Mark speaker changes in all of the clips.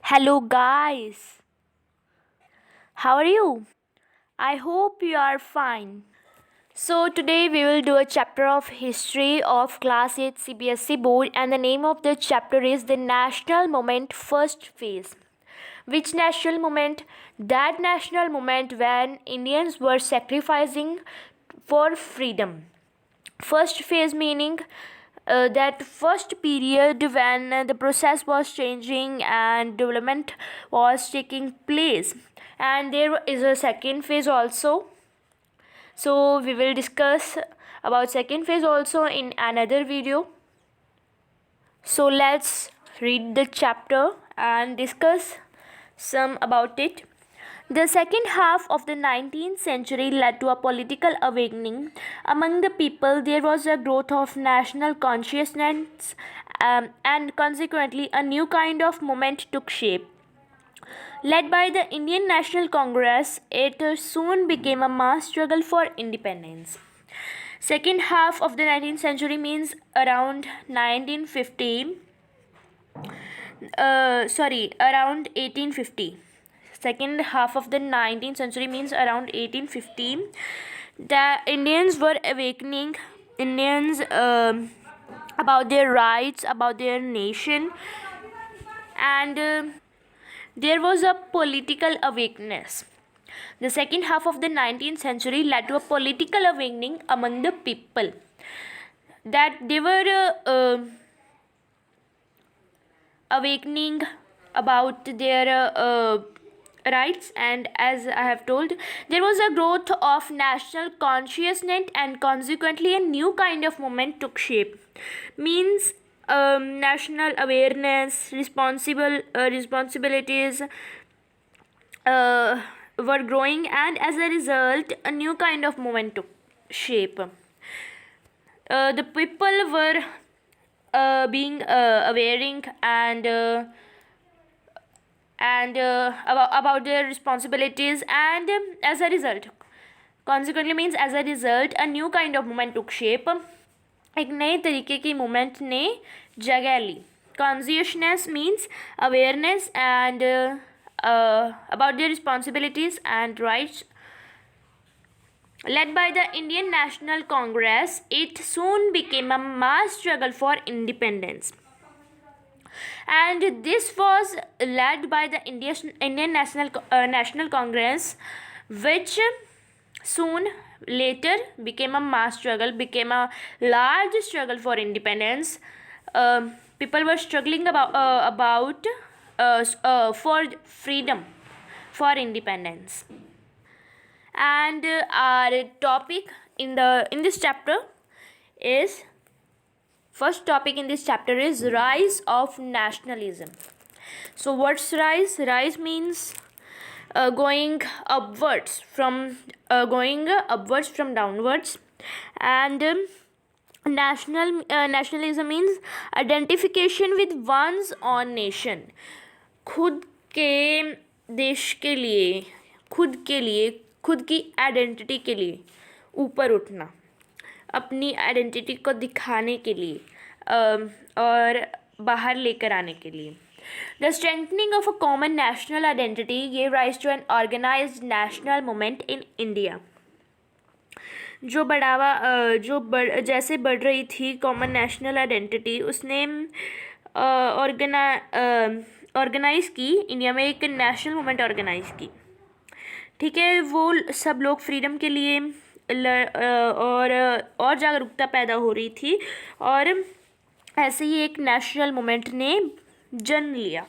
Speaker 1: Hello, guys. How are you? I hope you are fine. So, today we will do a chapter of history of class 8 CBSE board, and the name of the chapter is the National Movement First Phase. Which national movement? That national movement when Indians were sacrificing for freedom. First phase meaning that first period when the process was changing and development was taking place, and there is a second phase also. So we will discuss about second phase also in another video. So let's read the chapter and discuss some about it. The second half of the 19th century led to a political awakening among the people. There was a growth of national consciousness, and consequently, a new kind of movement took shape. Led by the Indian National Congress, it soon became a mass struggle for independence. Second half of the 19th century means around 1950, around 1850. Second half of the 19th century means around 1850. The Indians were awakening. Indians about their rights, about their nation, and there was a political awakeness. The second half of the 19th century led to a political awakening among the people, that they were awakening about their rights, and as I have told, there was a growth of national consciousness, and consequently a new kind of movement took shape. Means national awareness, responsibilities were growing, and as a result a new kind of movement took shape. The people were being awareing and about their responsibilities, and as a result, consequently means as a result, a new kind of movement took shape. एक नए तरीके की movement ने जगह ली. Consciousness means awareness and about their responsibilities and rights. Led by the Indian National Congress, it soon became a mass struggle for independence. And this was led by the Indian National Congress, which soon later became a mass struggle, became a large struggle for independence. People were struggling about for freedom, for independence. And our topic in this chapter is, first topic in this chapter is rise of nationalism. So what's rise? Rise means going upwards from downwards, and nationalism means identification with one's own nation. खुद के देश के लिए, खुद की identity के लिए ऊपर उठना, अपनी आइडेंटिटी को दिखाने के लिए और बाहर लेकर आने के लिए. The strengthening of a common national identity gave rise to an organized national movement in India. जैसे बढ़ रही थी कॉमन नेशनल आइडेंटिटी, उसने ऑर्गेनाइज की, इंडिया में एक नेशनल मूवमेंट ऑर्गेनाइज की. ठीक है, वो सब लोग फ्रीडम के लिए और जागरूकता पैदा हो रही थी, और ऐसे ही एक नेशनल मूवमेंट ने जन्म लिया.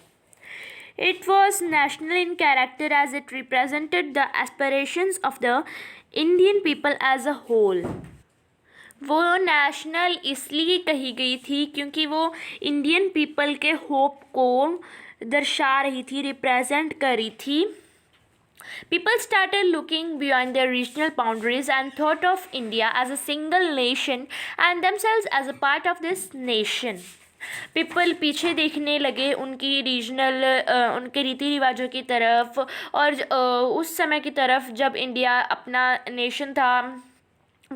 Speaker 1: It was national in character as it represented the aspirations of the Indian people as a whole. वो नेशनल इसलिए कही गई थी क्योंकि वो इंडियन पीपल के होप को दर्शा रही थी, रिप्रेजेंट कर रही थी. People started looking beyond their regional boundaries and thought of India as a single nation and themselves as a part of this nation. People पीछे देखने लगे उनकी रीजनल उनके रीति रिवाजों की तरफ, और उस समय की तरफ जब इंडिया अपना नेशन था,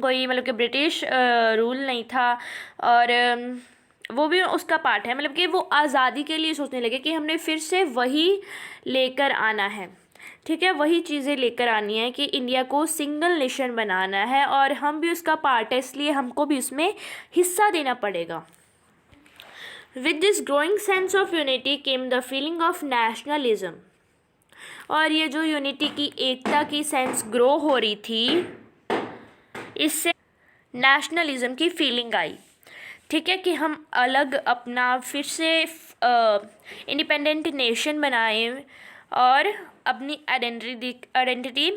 Speaker 1: कोई मतलब कि ब्रिटिश रूल नहीं था, और वो भी उसका पार्ट है, मतलब कि वो आज़ादी के लिए सोचने लगे कि हमने फिर से वही लेकर आना है, ठीक है, वही चीज़ें लेकर आनी है कि इंडिया को सिंगल नेशन बनाना है और हम भी उसका पार्ट है, इसलिए हमको भी उसमें हिस्सा देना पड़ेगा। With this growing sense of unity came the feeling of nationalism. और ये जो यूनिटी की, एकता की सेंस ग्रो हो रही थी, इससे नेशनलिज्म की फीलिंग आई, ठीक है, कि हम अलग अपना फिर से इंडिपेंडेंट नेशन बनाएं और अपनी आइडेंटिटी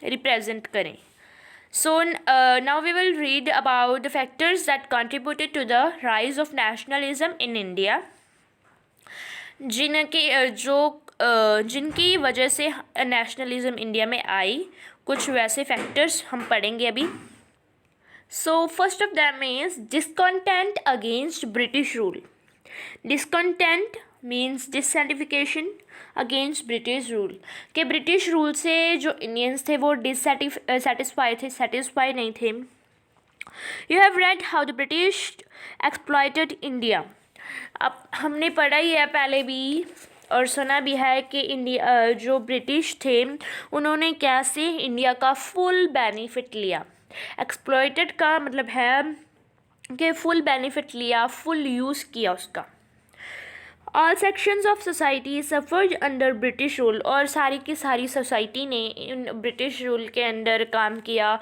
Speaker 1: रिप्रेजेंट करें। So now we will read about the factors that contributed to the rise of nationalism in India, जिनकी वजह से नेशनलिज्म इंडिया में आई। कुछ वैसे फैक्टर्स हम पढ़ेंगे अभी। So first of them is discontent against British rule. Discontent means dissatisfaction against British rule, कि ब्रिटिश रूल से जो इंडियंस थे वो सेटिस्फाई नहीं थे। You have read how the British exploited India. अब हमने पढ़ा ही है पहले भी और सुना भी है कि इंडिया जो ब्रिटिश थे उन्होंने कैसे इंडिया का फुल बेनिफिट लिया। एक्सप्लॉइटेड का मतलब है कि फुल बेनिफिट लिया, फुल यूज़ किया उसका। All sections of society suffered under British rule, और सारी की सारी सोसाइटी ने इन ब्रिटिश रूल के अंडर काम किया,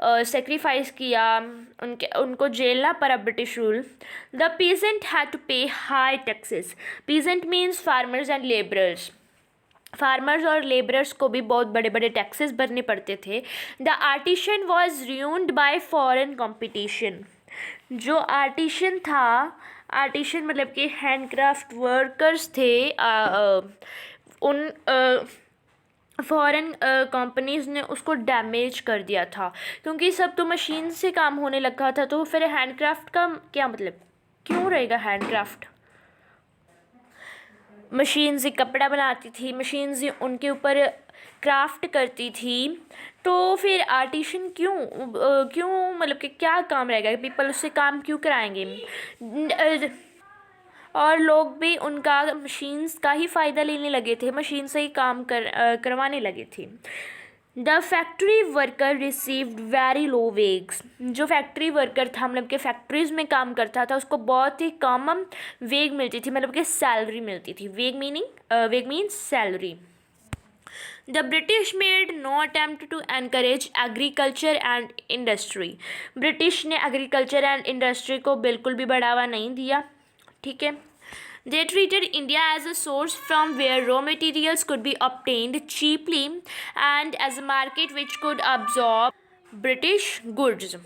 Speaker 1: सेक्रीफाइस किया, उनको झेलना पड़ा British rule. The peasant had to pay high taxes. Peasant means farmers and labourers. Farmers और लेबरर्स को भी बहुत बड़े बड़े टैक्सेस भरने पड़ते थे। The artisan was ruined by foreign competition. जो आर्टिशन था, आर्टिशन मतलब कि हैंडक्राफ्ट वर्कर्स थे, उन फॉरेन कंपनीज़ ने उसको डैमेज कर दिया था, क्योंकि सब तो मशीन से काम होने लगा था, तो फिर हैंडक्राफ्ट का क्या मतलब, क्यों रहेगा हैंडक्राफ्ट। मशीन से कपड़ा बनाती थी, मशीन से उनके ऊपर क्राफ्ट करती थी, तो फिर आर्टिशन क्यों मतलब कि क्या काम रहेगा, पीपल उससे काम क्यों कराएंगे। और लोग भी उनका मशीन्स का ही फ़ायदा लेने लगे थे, मशीन से ही काम करवाने लगे थे। The factory worker received very low wages. जो फैक्ट्री वर्कर था, मतलब कि फैक्ट्रीज़ में काम करता था, उसको बहुत ही कम वेग मिलती थी, मतलब कि सैलरी मिलती थी। Wage means salary. The British made no attempt to encourage agriculture and industry. British ने एग्रीकल्चर एंड इंडस्ट्री को बिल्कुल भी बढ़ावा नहीं दिया, ठीक है। They treated India as a source from where raw materials could be obtained cheaply and as a market which could absorb British goods.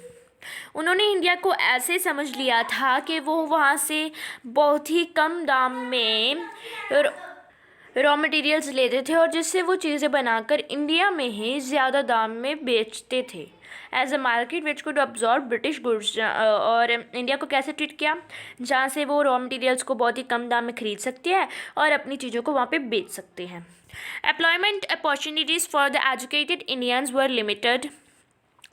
Speaker 1: उन्होंने इंडिया को ऐसे समझ लिया था कि वो वहाँ से बहुत ही कम दाम में रॉ मटेरियल्स लेते थे और जिससे वो चीज़ें बनाकर इंडिया में ही ज़्यादा दाम में बेचते थे। As a market which could absorb British goods, और इंडिया को कैसे ट्रीट किया, जहाँ से वो रॉ मटेरियल्स को बहुत ही कम दाम में ख़रीद सकते हैं और अपनी चीज़ों को वहाँ पे बेच सकते हैं। Employment opportunities for the educated Indians were limited.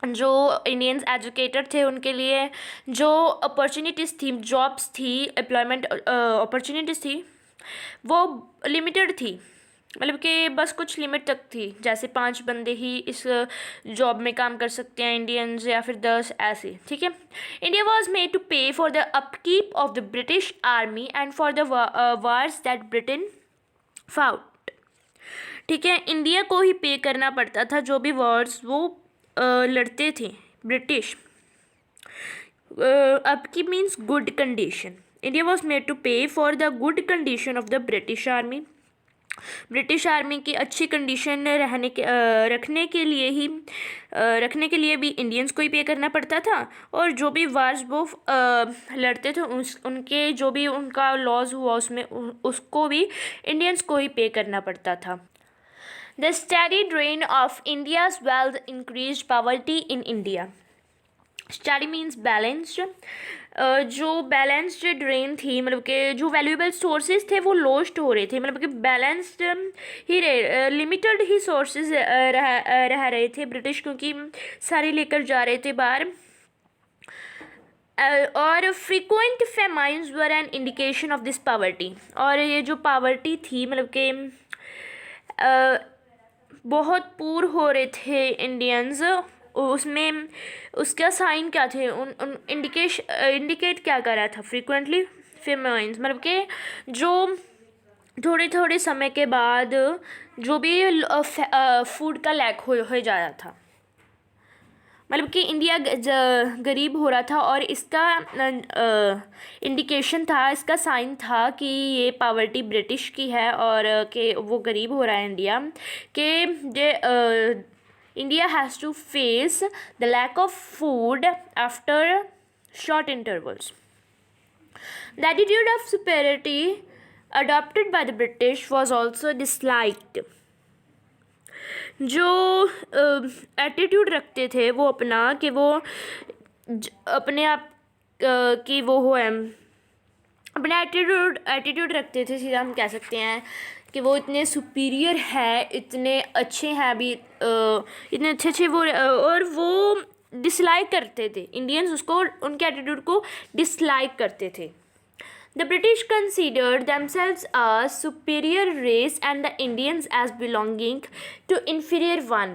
Speaker 1: जो इंडियंस एजुकेटेड थे उनके लिए जो अपॉर्चुनिटीज़ थी, जॉब्स थी, एम्प्लॉयमेंट अपॉर्चुनिटीज़ थी, वो लिमिटेड थी, मतलब कि बस कुछ लिमिट तक थी, जैसे 5 बंदे ही इस जॉब में काम कर सकते हैं इंडियंस, या फिर 10 ऐसे, ठीक है। India was made to pay for the upkeep of the British army and for the wars that Britain fought, ठीक है। इंडिया को ही पे करना पड़ता था जो भी वॉर्स वो लड़ते थे British. Upkeep means good condition. India was made to pay for the good condition of the British army. British army की अच्छी कंडीशन रखने के लिए भी इंडियंस को ही पे करना पड़ता था, और जो भी वार्स वो लड़ते थे उनके जो भी उनका लॉज हुआ उसमें उसको भी इंडियंस को ही पे करना पड़ता था। The study drain of India's wealth increase poverty in India. Study means balanced. जो बैलेंस्ड ड्रेन थी, मतलब कि जो वैल्यूएबल सोर्सेज थे वो लॉस्ट हो रहे थे, मतलब कि बैलेंस्ड ही लिमिटेड ही सोर्सेज रह रहे थे ब्रिटिश, क्योंकि सारे लेकर जा रहे थे बाहर। और frequent famines were an indication of this poverty. और ये जो पावर्टी थी मतलब कि बहुत पुअर हो रहे थे इंडियंस, उसमें उसका साइन क्या थे, उन इंडिकेट क्या कर रहा था, फ्रीक्वेंटली फेमाइन्स मतलब कि जो थोड़े थोड़े समय के बाद जो भी फूड का लैक हो जा रहा था, मतलब कि इंडिया गरीब हो रहा था। और इसका इंडिकेशन था, इसका साइन था कि ये पावर्टी ब्रिटिश की है और कि वो गरीब हो रहा है इंडिया, कि India has to face the lack of food after short intervals. The attitude of superiority adopted by the British was also disliked. जो एटीट्यूड रखते थे वो अपना कि वो अपने आप कि वो हो है, अपना एटीट्यूड रखते थे, सीधा हम कह सकते हैं कि वो इतने सुपीरियर है, इतने अच्छे हैं अभी, इतने अच्छे वो, और वो डिसलाइक करते थे इंडियंस उसको, उनके एटीट्यूड को डिसलाइक करते थे। The British considered themselves a superior race and the Indians as belonging to inferior one.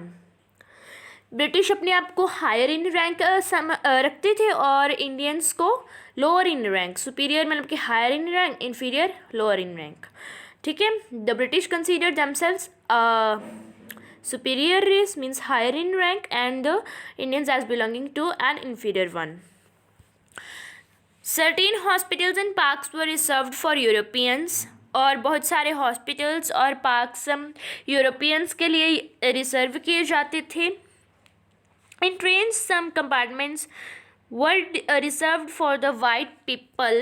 Speaker 1: British अपने आप को हायर इन रैंक रखते थे और इंडियंस को लोअर इन रैंक। सुपीरियर मतलब कि higher in rank, inferior lower in rank. ठीक है, the British consider themselves superior race means higher in rank and the Indians as belonging to an inferior one. Certain hospitals and parks were reserved for Europeans, और बहुत सारे hospitals और parks Europeans के लिए reserve किए जाते थे। In trains, some compartments were reserved for the white people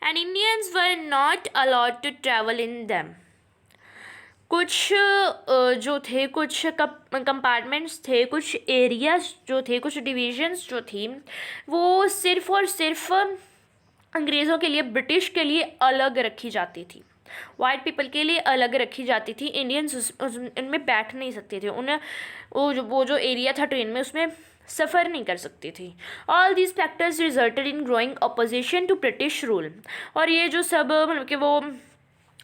Speaker 1: and Indians were not allowed to travel in them. कुछ जो थे, कुछ कंपार्टमेंट्स थे, कुछ एरियाज जो थे, कुछ डिविजन्स जो थी, वो सिर्फ और सिर्फ अंग्रेज़ों के लिए, ब्रिटिश के लिए अलग रखी जाती थी, वाइट पीपल के लिए अलग रखी जाती थी। इंडियंस इनमें बैठ नहीं सकते थे, उन्हें वो जो एरिया था ट्रेन में उसमें सफ़र नहीं कर सकती थी। All these factors resulted in growing opposition to British rule. और ये जो सब मतलब कि वो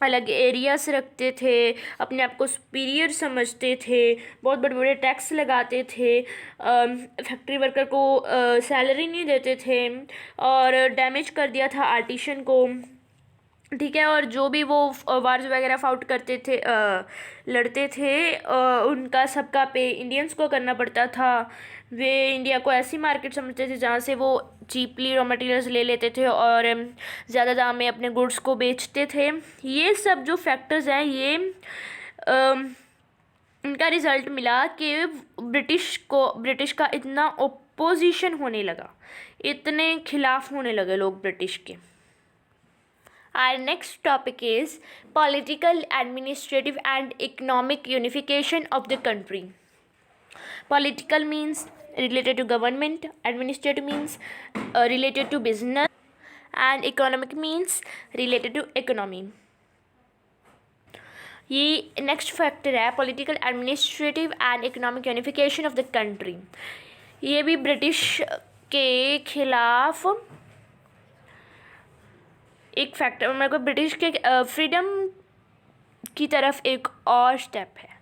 Speaker 1: अलग एरियास रखते थे, अपने आप को सुपीरियर समझते थे, बहुत बड़े बड़े टैक्स लगाते थे, फैक्ट्री वर्कर को सैलरी नहीं देते थे और डैमेज कर दिया था आर्टिशन को। ठीक है, और जो भी वो वार्स वगैरह फाउट करते थे, लड़ते थे, उनका सबका पे इंडियंस को करना पड़ता था। वे इंडिया को ऐसी मार्केट समझते थे जहाँ से वो चीपली रॉ मटेरियल्स ले लेते थे और ज़्यादा दाम में अपने गुड्स को बेचते थे। ये सब जो फैक्टर्स हैं, ये इनका रिज़ल्ट मिला कि ब्रिटिश का इतना ओपोजिशन होने लगा, इतने खिलाफ होने लगे लोग ब्रिटिश के। Our next topic is political, administrative and economic unification of the country. Political means related to government, administrative means related to business, and economic means related to economy. ये नेक्स्ट फैक्टर है political, administrative and economic unification of the country. ये भी British के खिलाफ एक factor, मेरे को British के फ्रीडम की तरफ एक और स्टेप है।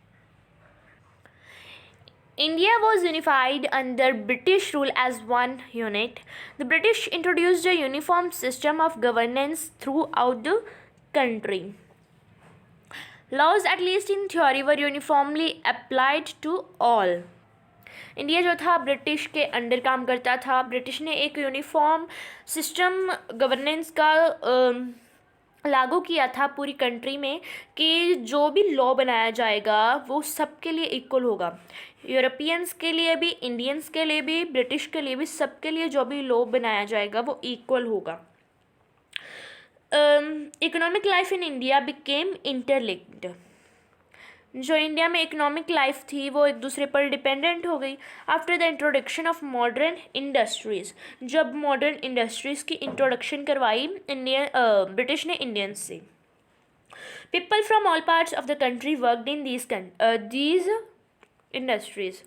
Speaker 1: India was unified under British rule as one unit. The British introduced a uniform system of governance throughout the country. Laws, at least in theory, were uniformly applied to all. India जो था British के under काम करता था। British ने एक uniform system governance का लागू किया था पूरी कंट्री में कि जो भी लॉ बनाया जाएगा वो सबके लिए इक्वल होगा। यूरोपियंस के लिए भी, इंडियंस के लिए भी, ब्रिटिश के लिए भी, सबके लिए जो भी लॉ बनाया जाएगा वो इक्वल होगा। Economic life in India became interlinked. जो इंडिया में इकोनॉमिक लाइफ थी वो एक दूसरे पर डिपेंडेंट हो गई after the introduction of modern industries. जब मॉडर्न इंडस्ट्रीज़ की इंट्रोडक्शन करवाई ब्रिटिश ने इंडियंस से। People from all parts of the country worked in these industries.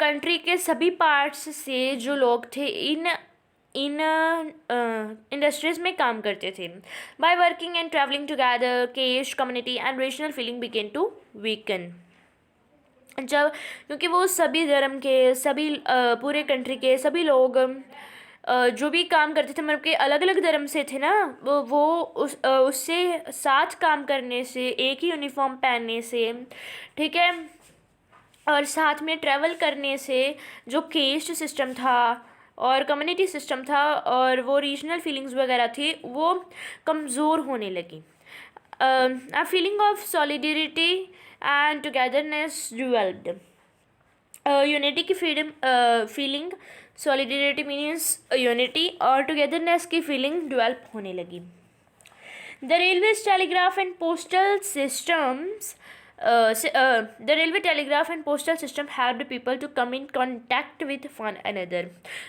Speaker 1: Country के सभी पार्ट्स से जो लोग थे इन इन इंडस्ट्रीज में काम करते थे. By working and travelling together caste community and regional feeling began to weaken. जब क्योंकि वो सभी धर्म के सभी पूरे कंट्री के सभी लोग जो भी काम करते थे, मतलब कि अलग अलग धर्म से थे ना, वो उससे साथ काम करने से, एक ही यूनिफॉर्म पहनने से, ठीक है, और साथ में ट्रैवल करने से जो केस्ट सिस्टम था और कम्युनिटी सिस्टम था और वो रीजनल फीलिंग्स वगैरह थी वो कमज़ोर होने लगी. A feeling of solidarity and togetherness developed. Unity की फीलिंग, सॉलिडरिटी मीन्स यूनिटी, और टुगेदरनेस की फीलिंग डेवलप होने लगी. The railways telegraph and postal systems the railway telegraph and postal system helped people to come in contact with one another.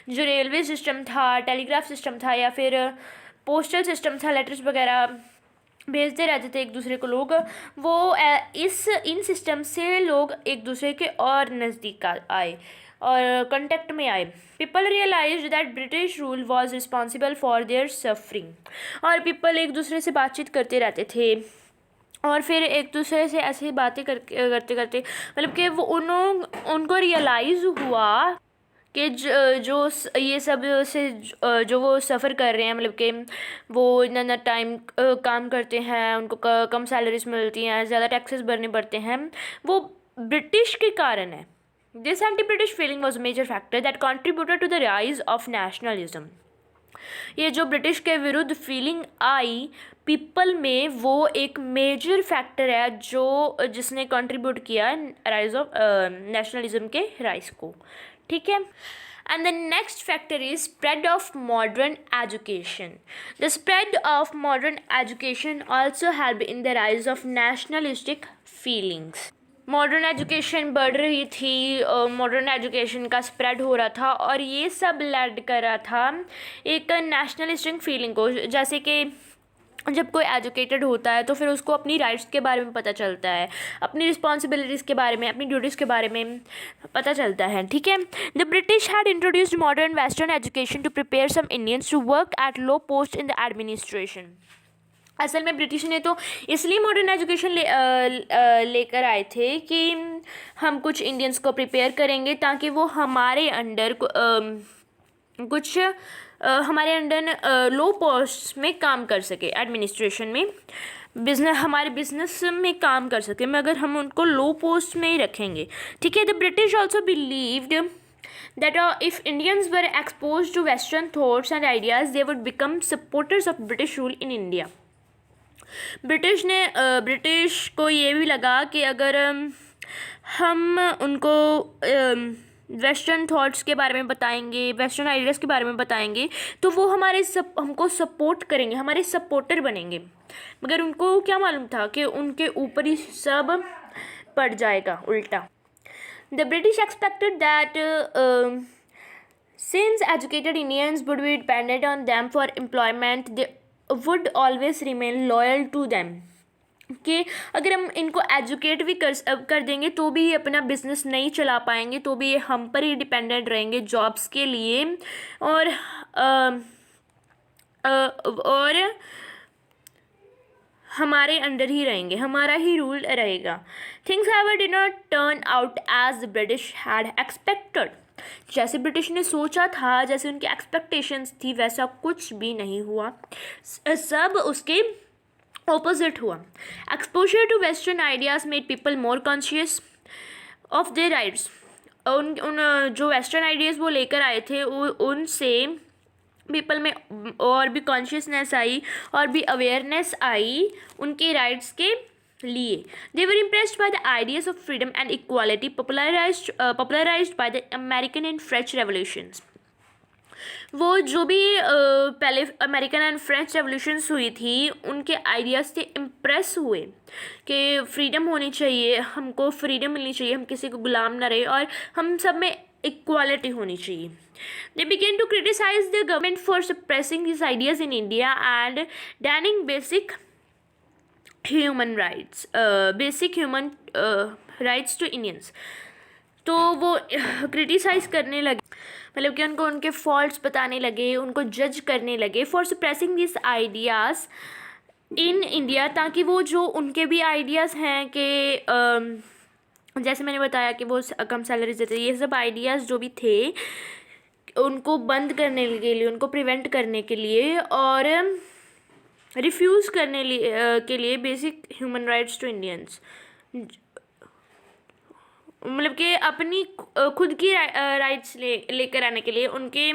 Speaker 1: जो railway system था, telegraph system था या फिर postal system था, लेटर्स वगैरह भेजते रहते थे एक दूसरे को लोग, वो इन सिस्टम से लोग एक दूसरे के और नज़दीक आए और कांटेक्ट में आए. People realised that British rule was responsible for their suffering. और पीपल एक दूसरे से बातचीत करते रहते थे और फिर एक दूसरे से ऐसी बातें करते करते मतलब कि वो उनको रियलाइज़ हुआ कि जो ये सब से जो वो सफ़र कर रहे हैं, मतलब कि वो इतना टाइम काम करते हैं, उनको कम सैलरीज मिलती हैं, ज़्यादा टैक्सेस भरने पड़ते हैं, वो ब्रिटिश के कारण है. This anti British feeling was major factor that contributed to the rise of nationalism. ये जो ब्रिटिश के विरुद्ध फीलिंग आई पीपल में, वो एक मेजर फैक्टर है जिसने कंट्रीब्यूट किया राइज ऑफ नेशनलिज्म के राइज को. ठीक है. And the next factor is spread of modern education. The spread of modern education also helped in the rise of nationalistic feelings. Modern education बढ़ रही थी, मॉडर्न एजुकेशन का spread हो रहा था और ये सब लेड कर रहा था एक नेशनलिस्टिक फीलिंग को. जैसे कि जब कोई एजुकेटेड होता है तो फिर उसको अपनी राइट्स के बारे में पता चलता है, अपनी रिस्पॉन्सिबिलिटीज़ के बारे में, अपनी ड्यूटीज़ के बारे में पता चलता है. ठीक है. The British had introduced modern western education to prepare some Indians to work at low post in the administration. असल में ब्रिटिश ने तो इसलिए मॉडर्न एजुकेशन लेकर आए थे कि हम कुछ इंडियंस को प्रिपेयर करेंगे ताकि वो हमारे अंडर हमारे अंडर लो पोस्ट में काम कर सके, एडमिनिस्ट्रेशन में हमारे बिजनेस में काम कर सके, मगर हम उनको लो पोस्ट में ही रखेंगे. ठीक है. The British also believed that if Indians were exposed to Western thoughts and ideas, they would become supporters of British rule in India. British को ये भी लगा कि अगर हम उनको वेस्टर्न थॉट्स के बारे में बताएंगे, वेस्टर्न आइडियाज़ के बारे में बताएंगे, तो वो हमको सपोर्ट करेंगे, हमारे सपोर्टर बनेंगे. मगर उनको क्या मालूम था कि उनके ऊपर ही सब पड़ जाएगा उल्टा. The British expected that since educated Indians would be dependent on them for employment, they would always remain loyal to them. कि अगर हम इनको एजुकेट भी कर देंगे तो भी ये अपना बिजनेस नहीं चला पाएंगे, तो भी ये हम पर ही डिपेंडेंट रहेंगे जॉब्स के लिए और हमारे अंडर ही रहेंगे, हमारा ही रूल रहेगा. Things however did not turn out as British had expected. जैसे ब्रिटिश ने सोचा था, जैसे उनकी एक्सपेक्टेशंस थी, वैसा कुछ भी नहीं हुआ, सब उसके ऑपोजिट हुआ. Exposure to western ideas made people more conscious of their rights. उन जो वेस्टर्न आइडियाज़ वो लेकर आए थे उनसे पीपल में और भी कॉन्शियसनेस आई और भी अवेयरनेस आई उनके राइट्स के लिए. They were impressed by the ideas of freedom and equality popularized by the American and French revolutions. वो जो भी पहले अमेरिकन एंड फ्रेंच रेवोल्यूशंस हुई थी उनके आइडियाज़ से इम्प्रेस हुए कि फ्रीडम होनी चाहिए, हमको फ्रीडम मिलनी चाहिए, हम किसी को गुलाम ना रहे और हम सब में इक्वालिटी होनी चाहिए. They began to criticize the government for suppressing these ideas in India and denying basic human rights to Indians. तो वो क्रिटिसाइज़ करने लगे, मतलब कि उनको उनके फॉल्ट्स बताने लगे, उनको जज करने लगे for suppressing this ideas in India, ताकि वो जो उनके भी आइडियाज़ हैं कि जैसे मैंने बताया कि वो कम सैलरीज देते, ये सब आइडियाज़ जो भी थे उनको बंद करने के लिए, उनको प्रिवेंट करने के लिए और रिफ्यूज़ करने के लिए basic human rights to Indians, मतलब कि अपनी खुद की राइट्स लेकर आने के लिए, उनके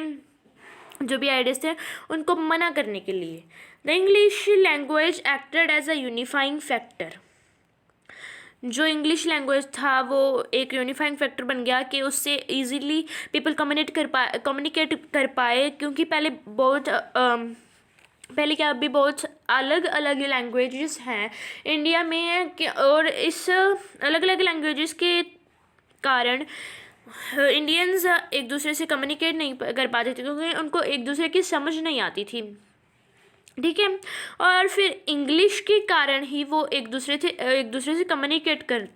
Speaker 1: जो भी आइडियाज़ थे उनको मना करने के लिए। The English language acted as a unifying factor, जो इंग्लिश लैंग्वेज था वो एक यूनिफाइंग फैक्टर बन गया कि उससे इजीली पीपल कम्युनिकेट कर पाए, क्योंकि पहले क्या अभी बहुत अलग अलग लैंग्वेजेस हैं इंडिया में और इस अलग अलग लैंग्वेजेस के कारण इंडियंस एक दूसरे से कम्युनिकेट नहीं कर पाते थे, क्योंकि उनको एक दूसरे की समझ नहीं आती थी, ठीक है। और फिर इंग्लिश के कारण ही वो एक दूसरे से कम्युनिकेट कर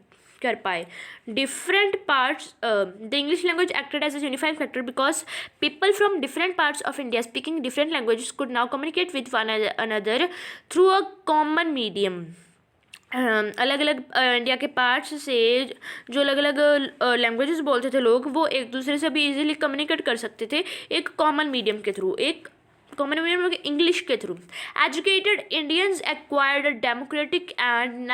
Speaker 1: पाए। Different parts, the English language acted as a unifying factor because people from different parts of India speaking different languages could now communicate with one another through a common medium. अलग अलग India के parts से जो अलग अलग languages बोलते थे लोग, वो एक दूसरे से भी इजीली कम्युनिकेट कर सकते थे एक कॉमन मीडियम के थ्रू, एक कॉमन मीडियम इंग्लिश के through. Educated Indians acquired democratic and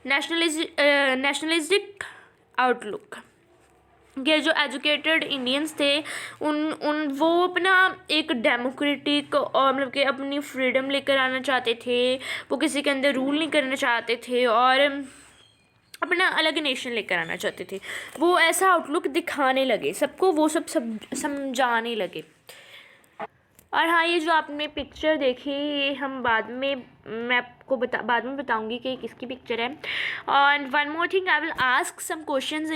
Speaker 1: nationalistic outlook. ये जो एजुकेटेड इंडियंस थे उन वो अपना एक डेमोक्रेटिक और मतलब कि अपनी फ्रीडम लेकर आना चाहते थे, वो किसी के अंदर रूल नहीं करना चाहते थे और अपना अलग नेशन लेकर आना चाहते थे। वो ऐसा आउटलुक दिखाने लगे सबको, वो सब समझाने लगे। और हाँ, ये जो आपने पिक्चर देखी ये हम मैं आपको बाद में बताऊंगी कि किसकी पिक्चर है। और one more thing, I will ask some questions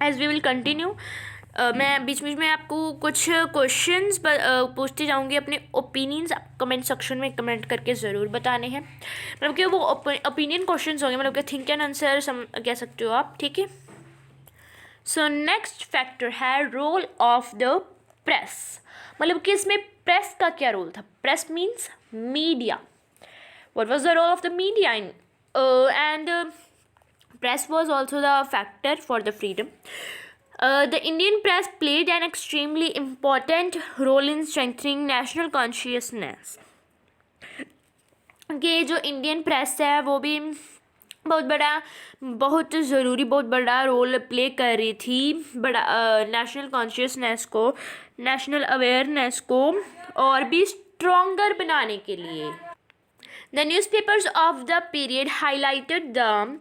Speaker 1: as we will continue. मैं बीच बीच में आपको कुछ क्वेश्चंस पूछती जाऊंगी, अपने ओपिनियंस कमेंट सेक्शन में कमेंट करके ज़रूर बताने हैं, मतलब कि वो ओपिनियन क्वेश्चंस होंगे, मतलब कि थिंक एंड आंसर कह सकते हो आप, ठीक है। सो नेक्स्ट फैक्टर है रोल ऑफ द प्रेस, मतलब कि इसमें प्रेस का क्या रोल था। Press means media. What was the role of the media in and press was also the factor for the freedom. The Indian press played an extremely important role in strengthening national consciousness. कि जो Indian press है वो भी बहुत ज़रूरी, बहुत बड़ा role play कर रही थी नेशनल कॉन्शियसनेस को, नेशनल अवेयरनेस को और भी स्ट्रॉन्गर बनाने के लिए। The newspapers of the period highlighted the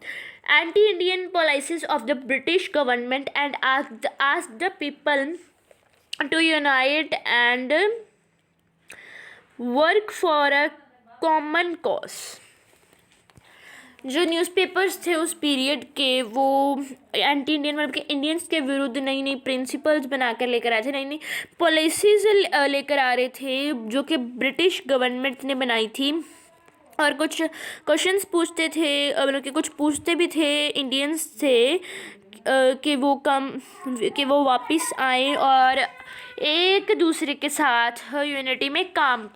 Speaker 1: anti-Indian policies of the British government and asked the people to unite and work for a common cause. जो न्यूज़पेपर्स थे उस पीरियड के वो एंटी इंडियन, मतलब कि इंडियंस के विरुद्ध नई नई प्रिंसिपल्स बनाकर लेकर आए थे, नई नई पॉलिसीज लेकर आ रहे थे जो कि ब्रिटिश गवर्नमेंट ने बनाई थी। और कुछ क्वेश्चंस पूछते थे, मतलब कि कुछ पूछते भी थे इंडियंस से कि वो वापस आए और एक दूसरे के साथ यूनिटी में काम,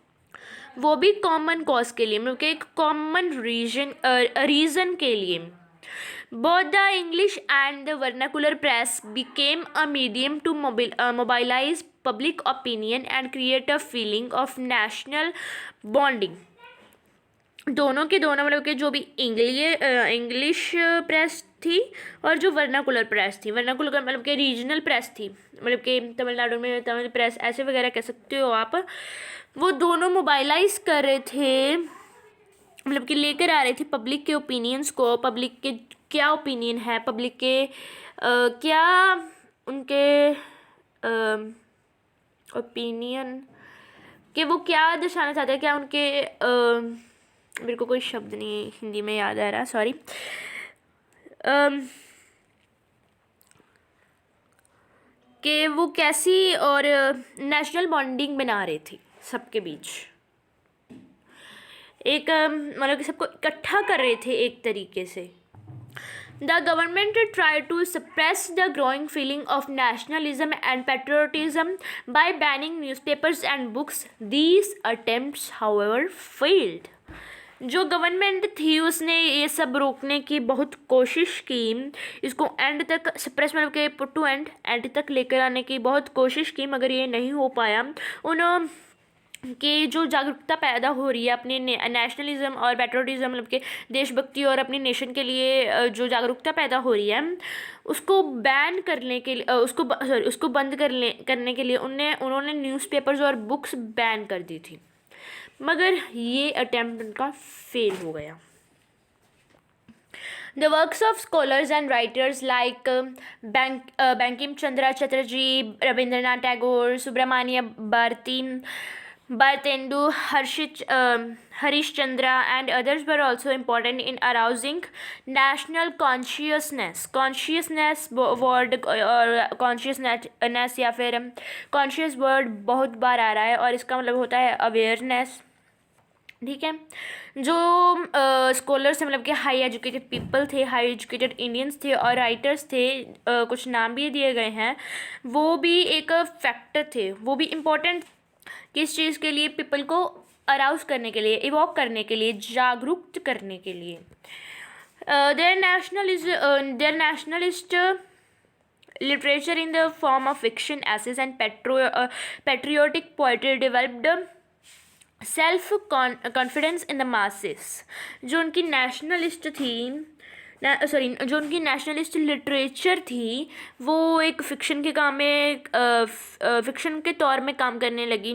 Speaker 1: वो भी कॉमन कॉज के लिए, मतलब कि एक कॉमन रीज़न के लिए। Both the English and the vernacular press became a medium to mobilize public opinion and create a feeling of national bonding. दोनों के दोनों, मतलब कि जो भी इंग्लिश प्रेस थी और जो वर्नाकुलर प्रेस थी, वर्नाकुलर मतलब कि रीजनल प्रेस थी, मतलब कि तमिलनाडु में तमिल प्रेस ऐसे वगैरह कह सकते हो आप, वो दोनों मोबाइलाइज कर रहे थे, मतलब कि लेकर आ रहे थे पब्लिक के ओपिनियंस को, पब्लिक के क्या ओपिनियन है, पब्लिक के क्या उनके ओपिनियन कि वो क्या दर्शाना चाहते हैं, क्या उनके मेरे को कोई शब्द नहीं हिंदी में याद आ रहा, सॉरी। कि वो कैसी और नेशनल बॉन्डिंग बना रहे थे सबके बीच, एक मतलब कि सबको इकट्ठा कर रहे थे एक तरीके से। The government tried to suppress the growing feeling of nationalism and patriotism by banning newspapers and books. These attempts, however, failed. जो गवर्नमेंट थी उसने ये सब रोकने की बहुत कोशिश की, इसको एंड तक सप्रेस मतलब के पुट टू एंड तक लेकर आने की बहुत कोशिश की, मगर ये नहीं हो पाया। उन कि जो जागरूकता पैदा हो रही है अपने नेशनलिज्म और पैट्रियोटिज्म मतलब के देशभक्ति और अपने नेशन के लिए जो जागरूकता पैदा हो रही है उसको बैन करने के लिए उसको बंद करने के लिए उन्होंने न्यूज़पेपर्स और बुक्स बैन कर दी थी, मगर ये अटेम्प्ट उनका फेल हो गया। The works of scholars and writers like Bankim Chandra Chatterjee, Rabindranath Tagore, Subramania Bharati, Bhartendu, Harish Chandra and others were also important in arousing national consciousness. Consciousness word और consciousness या फिर conscious word बहुत बार आ रहा है और इसका मतलब होता है awareness। ठीक है, जो स्कॉलर्स मतलब कि हाई एजुकेटेड पीपल थे, हाई एजुकेटेड इंडियंस थे और राइटर्स थे, कुछ नाम भी दिए गए हैं, वो भी एक फैक्टर थे, वो भी इम्पोर्टेंट किस चीज़ के लिए, पीपल को अराउज करने के लिए, इवॉक करने के लिए, जागरूक करने के लिए। Their nationalist literature in the form of fiction, essays and patriotic poetry developed self confidence in the masses. जो उनकी नेशनलिस्ट थी जो उनकी नेशनलिस्ट लिटरेचर थी वो एक फ़िक्शन के काम में फ़िक्शन के तौर में काम करने लगी।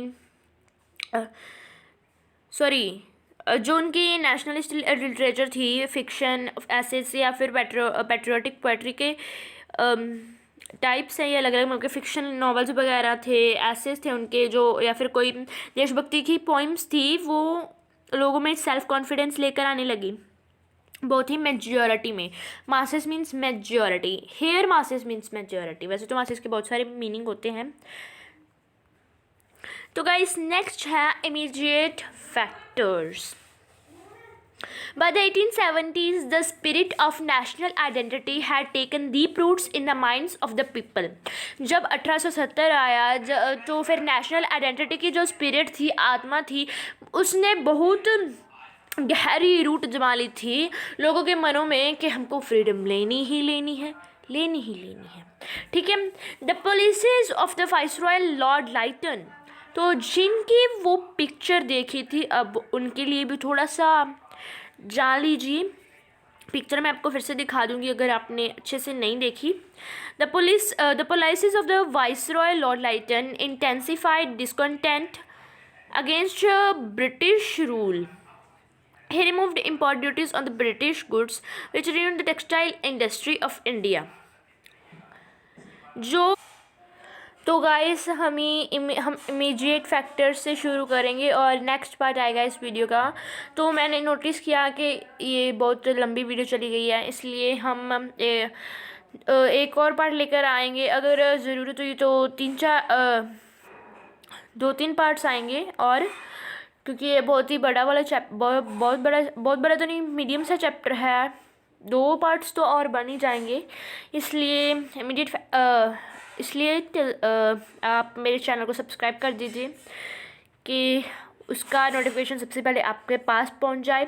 Speaker 1: जो उनकी नेशनलिस्ट लिटरेचर थी, फ़िक्शन, एसेस या फिर पैट्रियोटिक पोएट्री के टाइप्स हैं, ये अलग अलग मतलब के फ़िक्शन नॉवेल्स वगैरह थे, एसेस थे उनके जो, या फिर कोई देशभक्ति की पोइम्स थी, वो लोगों में सेल्फ कॉन्फिडेंस लेकर आने लगी, बहुत ही मेजॉरिटी में। Masses means majority, here masses means majority, वैसे तो मासेस के बहुत सारे मीनिंग होते हैं। तो गाइस नेक्स्ट है immediate factors. By the 1870s, the spirit of national identity had taken deep roots in the minds of the people. जब 1870 आया तो फिर नेशनल आइडेंटिटी की जो स्पिरिट थी, आत्मा थी, उसने बहुत गहरी रूट जमा ली थी लोगों के मनों में कि हमको फ्रीडम लेनी ही लेनी है। ठीक है। The policies of the viceroy Lord Lytton, तो जिनकी वो पिक्चर देखी थी, अब उनके लिए भी थोड़ा सा जान लीजिए। पिक्चर मैं आपको फिर से दिखा दूंगी अगर आपने अच्छे से नहीं देखी। The policies of the viceroy Lord lighten intensified discontent against British rule. He removed import duties on the British goods, which ruined the textile industry of India. तो गाइस हम इमीडिएट फैक्टर्स से शुरू करेंगे और नेक्स्ट पार्ट आएगा इस video का। तो मैंने नोटिस किया कि ये बहुत लंबी वीडियो चली गई है, इसलिए हम एक और पार्ट लेकर आएंगे। अगर ज़रूरत हुई तो 2-3 पार्ट्स आएंगे, और क्योंकि ये बहुत ही बड़ा वाला बहुत बड़ा तो नहीं, मीडियम सा चैप्टर है, 2 पार्ट्स तो और बन ही जाएंगे। इसलिए आप मेरे चैनल को सब्सक्राइब कर दीजिए कि उसका नोटिफिकेशन सबसे पहले आपके पास पहुंच जाए,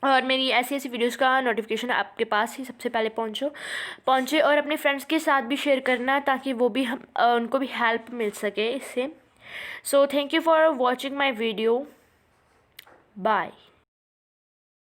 Speaker 1: और मेरी ऐसी वीडियोस का नोटिफिकेशन आपके पास ही सबसे पहले पहुंचे, और अपने फ्रेंड्स के साथ भी शेयर करना ताकि वो भी उनको भी हेल्प मिल सके इससे। So thank you for watching my video. Bye.